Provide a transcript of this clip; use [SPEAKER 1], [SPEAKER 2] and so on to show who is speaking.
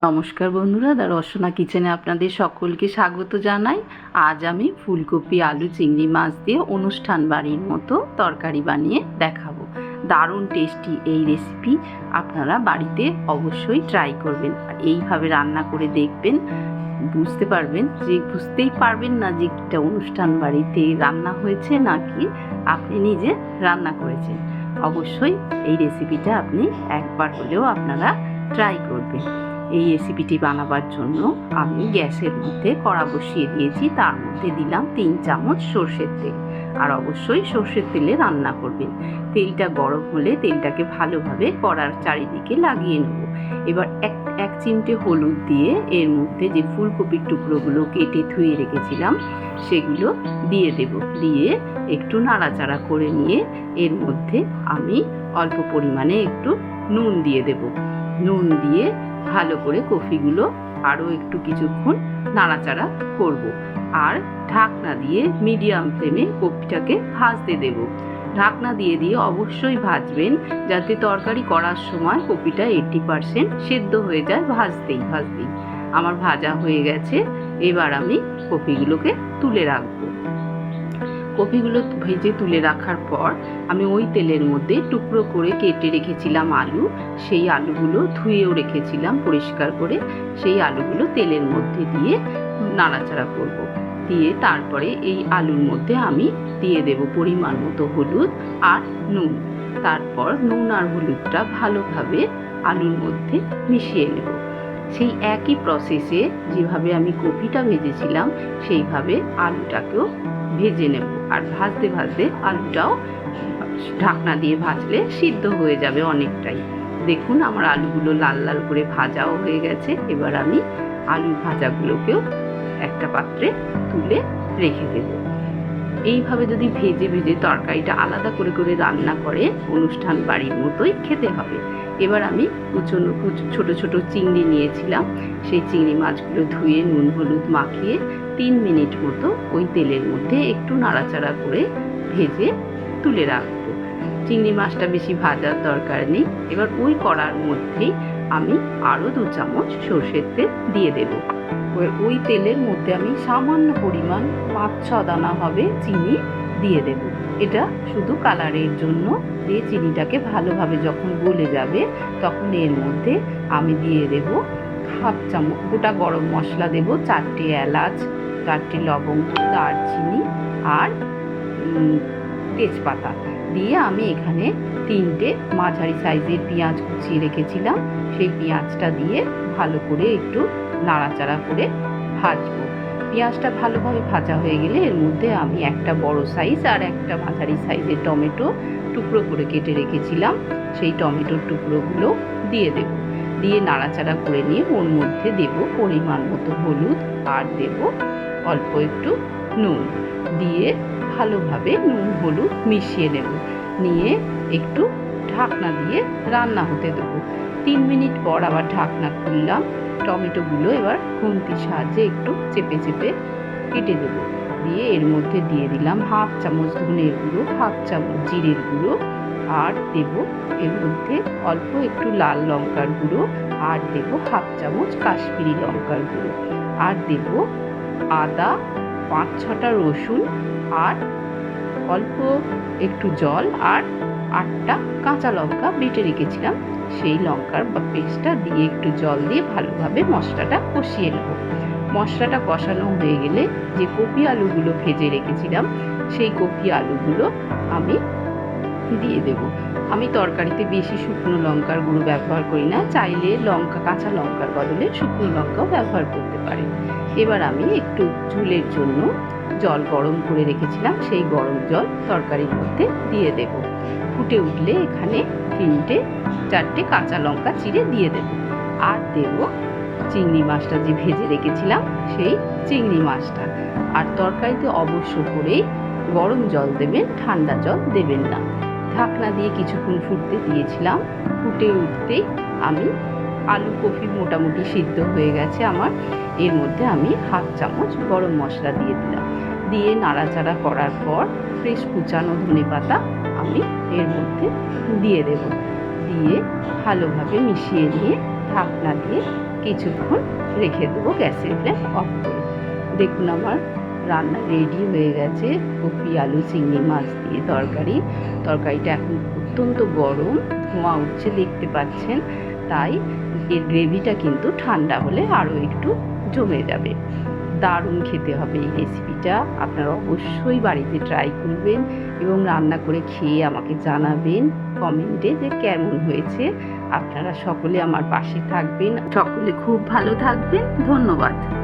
[SPEAKER 1] নমস্কার বন্ধুরা, দ্য রসনা কিচেনে আপনাদের সকলকে স্বাগত জানাই। আজ আমি ফুলকপি আলু চিংড়ি মাছ দিয়ে অনুষ্ঠান বাড়ির মতো তরকারি বানিয়ে দেখাবো। দারুণ টেস্টি এই রেসিপি, আপনারা বাড়িতে অবশ্যই ট্রাই করবেন আর এইভাবে রান্না করে দেখবেন। বুঝতেই পারবেন না যে এটা অনুষ্ঠান বাড়িতে রান্না হয়েছে নাকি আপনি নিজে রান্না করেছেন। অবশ্যই এই রেসিপিটা আপনি একবার হলেও আপনারা ট্রাই করবেন। এই রেসিপিটি বানাবার জন্য আমি গ্যাসের মধ্যে কড়া বসিয়ে দিয়েছি, তার মধ্যে দিলাম 3 চামচ সর্ষের তেল। আর অবশ্যই সর্ষের তেলে রান্না করবেন। তেলটা গরম হলে তেলটাকে ভালোভাবে কড়ার চারিদিকে লাগিয়ে নেব। এবার এক চিমটে হলুদ দিয়ে এর মধ্যে যে ফুলকপির টুকরোগুলো কেটে ধুয়ে রেখেছিলাম সেগুলো দিয়ে দেব। দিয়ে একটু নাড়াচাড়া করে নিয়ে এর মধ্যে আমি অল্প পরিমাণে একটু নুন দিয়ে দেব। নুন দিয়ে ভালো করে কপিগুলো আরও একটু কিছুক্ষণ নাড়াচাড়া করব। আর ঢাকনা দিয়ে মিডিয়াম ফ্লেমে কপিটাকে ভাজতে দেব। ঢাকনা দিয়ে অবশ্যই ভাজবেন, যাতে তরকারি করার সময় কপিটা 80% সেদ্ধ হয়ে যায় ভাজতেই। আমার ভাজা হয়ে গেছে। এবার আমি কপিগুলোকে তুলে রাখবো। কপিগুলো ভেজে তুলে রাখার পর আমি ওই তেলের মধ্যে টুকরো করে কেটে রেখেছিলাম আলু, সেই আলুগুলো ধুয়েও রেখেছিলাম পরিষ্কার করে। সেই আলুগুলো তেলের মধ্যে দিয়ে নাড়াচাড়া করব। দিয়ে তারপরে এই আলুর মধ্যে আমি দিয়ে দেব পরিমাণ মতো হলুদ আর নুন। তারপর নুন আর হলুদটা ভালোভাবে আলুর মধ্যে মিশিয়ে নেব। সেই একই প্রসেসে যেভাবে আমি কপিটা ভেজেছিলাম সেইভাবে আলুটাকেও ভেজে নেব। আর ভাজতে ভাজতে আলুটাও ঢাকনা দিয়ে ভাজলে সিদ্ধ হয়ে যাবে অনেকটাই। দেখুন আমার আলুগুলো লাল লাল করে ভাজাও হয়ে গেছে। এবার আমি আলুর ভাজাগুলোকেও একটা পাত্রে তুলে রেখে দেব। এইভাবে যদি ভেজে ভেজে তরকারিটা আলাদা করে করে রান্না করে অনুষ্ঠান বাড়ির মতোই খেতে হবে। এবার আমি ছোট ছোট চিংড়ি নিয়েছিলাম, সেই চিংড়ি মাছগুলো ধুয়ে নুন হলুদ মাখিয়ে 3 মিনিট মতো ওই তেলের মধ্যে একটু নাড়াচাড়া করে ভেজে তুলে রাখবো। চিংড়ি মাছটা বেশি ভাজার দরকার নেই। এবার ওই কড়ার মধ্যেই আমি আরও 2 চামচ সর্ষের তেল দিয়ে দেব। ওই তেলের মধ্যে আমি সামান্য পরিমাণ 5-6 দানা হবে চিনি দিয়ে দেব। এটা শুধু কালারের জন্য। দিয়ে চিনিটাকে ভালোভাবে যখন গলে যাবে তখন এর মধ্যে আমি দিয়ে দেব 1/2 চামচ গোটা গরম মশলা দেব, 4টে এলাচ, 4টে লবঙ্গ, দারচিনি আর তেজপাতা দিয়ে আমি এখানে 3টে মাঝারি সাইজের পেঁয়াজ কুচিয়ে রেখেছিলাম, সেই পেঁয়াজটা দিয়ে ভালো করে একটু নাড়াচাড়া করে ভাজবো। পেঁয়াজটা ভালোভাবে ভাজা হয়ে গেলে এর মধ্যে আমি একটা বড় সাইজ আর একটা মাঝারি সাইজের টমেটো টুকরো করে কেটে রেখেছিলাম, সেই টমেটোর টুকরোগুলো দিয়ে দেব। দিয়ে নাড়াচাড়া করে নিয়ে ওর মধ্যে দেব পরিমাণ মতো হলুদ আর দেব অল্প একটু নুন। দিয়ে ভালোভাবে নুন হলুদ মিশিয়ে নেব। নিয়ে একটু ঢাকনা দিয়ে রান্না হতে দেবো। 3 মিনিট পর আবার ঢাকনা খুললাম। টমেটোগুলো এবার খুন্তির সাহায্যে একটু চেপে চেপে কেটে দেবো। দিয়ে এর মধ্যে দিয়ে দিলাম 1/2 চামচ ধনের গুঁড়ো, 1/2 চামচ জিরের গুঁড়ো, আর দেব এর মধ্যে অল্প একটু লাল লঙ্কার গুঁড়ো, আর দেব 1/2 চামচ কাশ্মীরি লঙ্কার গুঁড়ো, আর দেব আদা, 5-6টা রসুন, আর অল্প একটু জল, আর 8টা কাঁচা লঙ্কা বেটে রেখেছিলাম, সেই লঙ্কার পেস্টটা দিয়ে একটু জল দিয়ে ভালোভাবে মশলাটা কষিয়ে নেব। মশলাটা কষানো হয়ে গেলে যে কপি আলুগুলো ভেজে রেখেছিলাম সেই কপি আলুগুলো আমি দিয়ে দেব। আমি তরকারিতে বেশি শুকনো লঙ্কার গুঁড়ো ব্যবহার করি না, চাইলে কাঁচা লঙ্কার বদলে শুকনো লঙ্কাও ব্যবহার করতে পারেন। এবার আমি একটু ঝোলের জন্য জল গরম করে রেখেছিলাম, সেই গরম জল তরকারির মধ্যে দিয়ে দেব। ফুটে উঠলে এখানে 3-4টে কাঁচা লঙ্কা চিড়ে দিয়ে দেব। আর দেব চিংড়ি মাছটা যে ভেজে রেখেছিলাম সেই চিংড়ি মাছটা। আর তরকারিতে অবশ্য করেই গরম জল দেবেন, ঠান্ডা জল দেবেন না। ঢাকনা দিয়ে কিছুক্ষণ ফুটতে দিয়েছিলাম। ফুটে উঠতেই আমি আলু কপি মোটামুটি সিদ্ধ হয়ে গেছে আমার। এর মধ্যে আমি 1/2 চামচ গরম মশলা দিয়ে দিলাম। দিয়ে নাড়াচাড়া করার পর ফ্রেশ কুচানো ধনেপাতা আমি এর মধ্যে দিয়ে দেব। দিয়ে ভালোভাবে মিশিয়ে নিয়ে ঢাকনা দিয়ে কিছুক্ষণ রেখে দেবো গ্যাসের ফ্লেম অফ করে। দেখুন আমার রান্না রেডি হয়ে গেছে। কপি আলু চিংড়ি মাছ দিয়ে তরকারিটা এখন অত্যন্ত গরম, ধোঁয়া উঠছে দেখতে পাচ্ছেন। তাই এর গ্রেভিটা কিন্তু ঠান্ডা হলে আরও একটু জমে যাবে। দারুণ খেতে হবে এই রেসিপিটা। আপনারা অবশ্যই বাড়িতে ট্রাই করবেন এবং রান্না করে খেয়ে আমাকে জানাবেন কমেন্টে যে কেমন হয়েছে। আপনারা সকলে আমার পাশে থাকবেন, সকলে খুব ভালো থাকবেন। ধন্যবাদ।